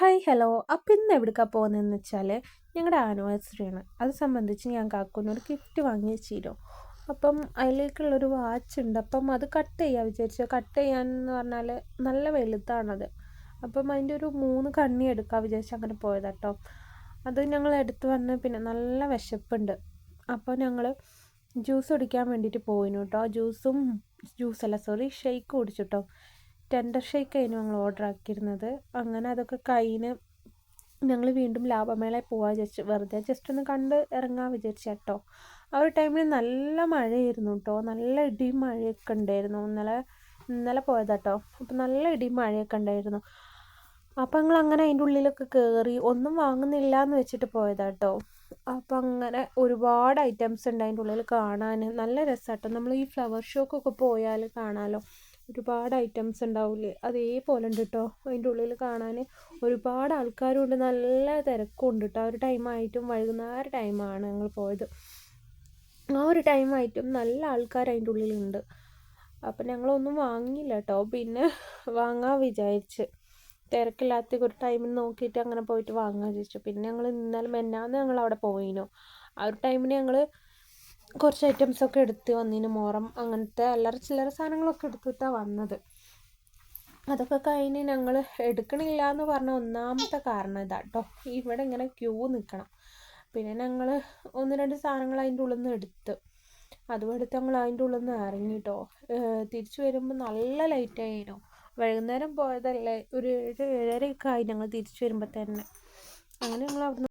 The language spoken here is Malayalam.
Hi hello. അപ്പം ഇന്ന് എവിടേക്കാണ് പോകുന്നതെന്ന് വെച്ചാൽ ഞങ്ങളുടെ ആനിവേഴ്സറിയാണ്. അത് സംബന്ധിച്ച് ഞാൻ കാക്കൂനൊരു ഗിഫ്റ്റ് വാങ്ങി വെച്ചിരുന്നു. അപ്പം അതിലേക്കുള്ളൊരു വാച്ച് ഉണ്ട്. അപ്പം അത് കട്ട് ചെയ്യാൻ വിചാരിച്ചു. കട്ട് ചെയ്യാനെന്ന് പറഞ്ഞാൽ നല്ല വലുതാണത്. അപ്പം അതിൻ്റെ ഒരു 3 കണ്ണി എടുക്കാൻ വിചാരിച്ചു അങ്ങനെ പോയതാട്ടോ. അത് ഞങ്ങൾ എടുത്ത് വന്ന് പിന്നെ നല്ല വിശപ്പുണ്ട്. അപ്പോൾ ഞങ്ങൾ ജ്യൂസ് കുടിക്കാൻ വേണ്ടിയിട്ട് പോയിന് കേട്ടോ. ഷെയ്ക്ക് കുടിച്ചിട്ടോ. ടെൻഡർ ഷേക്കായിരുന്നു ഞങ്ങൾ ഓർഡർ ആക്കിയിരുന്നത്. അങ്ങനെ അതൊക്കെ കഴിഞ്ഞ് ഞങ്ങൾ വീണ്ടും ലാഭമേളയിൽ പോകാൻ വിചാരിച്ചു. വെറുതെ ജസ്റ്റ് ഒന്ന് കണ്ട് ഇറങ്ങാൻ വിചാരിച്ചു കേട്ടോ. ആ ഒരു ടൈമിൽ നല്ല മഴയായിരുന്നു കേട്ടോ. നല്ല ഇടിയും മഴയൊക്കെ ഉണ്ടായിരുന്നു. ഇന്നലെ പോയതാട്ടോ. അപ്പം നല്ല ഇടിയും മഴയൊക്കെ ഉണ്ടായിരുന്നു. അപ്പം ഞങ്ങൾ അങ്ങനെ അതിൻ്റെ ഉള്ളിലൊക്കെ കയറി ഒന്നും വാങ്ങുന്നില്ല എന്ന് വെച്ചിട്ട് പോയതാട്ടോ. അപ്പം അങ്ങനെ ഒരുപാട് ഐറ്റംസ് ഉണ്ട് അതിൻ്റെ ഉള്ളിൽ കാണാൻ. നല്ല രസമാട്ടോ. നമ്മൾ ഈ ഫ്ലവർ ഷോക്കൊക്കെ പോയാൽ കാണാമല്ലോ, ഒരുപാട് ഐറ്റംസ് ഉണ്ടാവില്ലേ, അതേപോലെ ഉണ്ട് കേട്ടോ. അതിൻ്റെ ഉള്ളിൽ കാണാൻ ഒരുപാട് ആൾക്കാരും ഉണ്ട്, നല്ല തിരക്കും ഉണ്ട് കേട്ടോ. ആ ഒരു ടൈമായിട്ടും വൈകുന്നേര ടൈമാണ് ഞങ്ങൾ പോയത്. ആ ഒരു ടൈമായിട്ടും നല്ല ആൾക്കാർ അതിൻ്റെ ഉള്ളിലുണ്ട്. അപ്പം ഞങ്ങളൊന്നും വാങ്ങിയില്ല കേട്ടോ. പിന്നെ വാങ്ങാൻ വിചാരിച്ച് തിരക്കില്ലാത്ത ഒരു ടൈമിൽ നോക്കിയിട്ട് അങ്ങനെ പോയിട്ട് വാങ്ങാൻ വിചാരിച്ചു. പിന്നെ ഞങ്ങൾ മെന്നാന്ന് ഞങ്ങൾ അവിടെ പോയിനു. ആ ഒരു ടൈമിന് ഞങ്ങൾ കുറച്ച് ഐറ്റംസൊക്കെ എടുത്ത് വന്നിന്. മോറം അങ്ങനത്തെ അല്ലറ ചില്ലറ സാധനങ്ങളൊക്കെ എടുത്തിട്ടാണ് വന്നത്. അതൊക്കെ കഴിഞ്ഞ് ഞങ്ങൾ എടുക്കണില്ല എന്ന് പറഞ്ഞ ഒന്നാമത്തെ കാരണം ഇതാട്ടോ, ഇവിടെ ഇങ്ങനെ ക്യൂ നിൽക്കണം. പിന്നെ ഞങ്ങൾ 1-2 സാധനങ്ങൾ അതിൻ്റെ ഉള്ളിൽ നിന്ന് എടുത്ത് അതും എടുത്ത് ഞങ്ങൾ അതിൻ്റെ ഉള്ളിൽ നിന്ന് ഇറങ്ങി കേട്ടോ. തിരിച്ചു വരുമ്പോൾ നല്ല ലൈറ്റായിരുന്നു. വൈകുന്നേരം പോയതല്ലേ, ഒരു 7-7:30 ആയി ഞങ്ങൾ തിരിച്ചു വരുമ്പോൾ തന്നെ. അങ്ങനെ ഞങ്ങൾ അവിടെ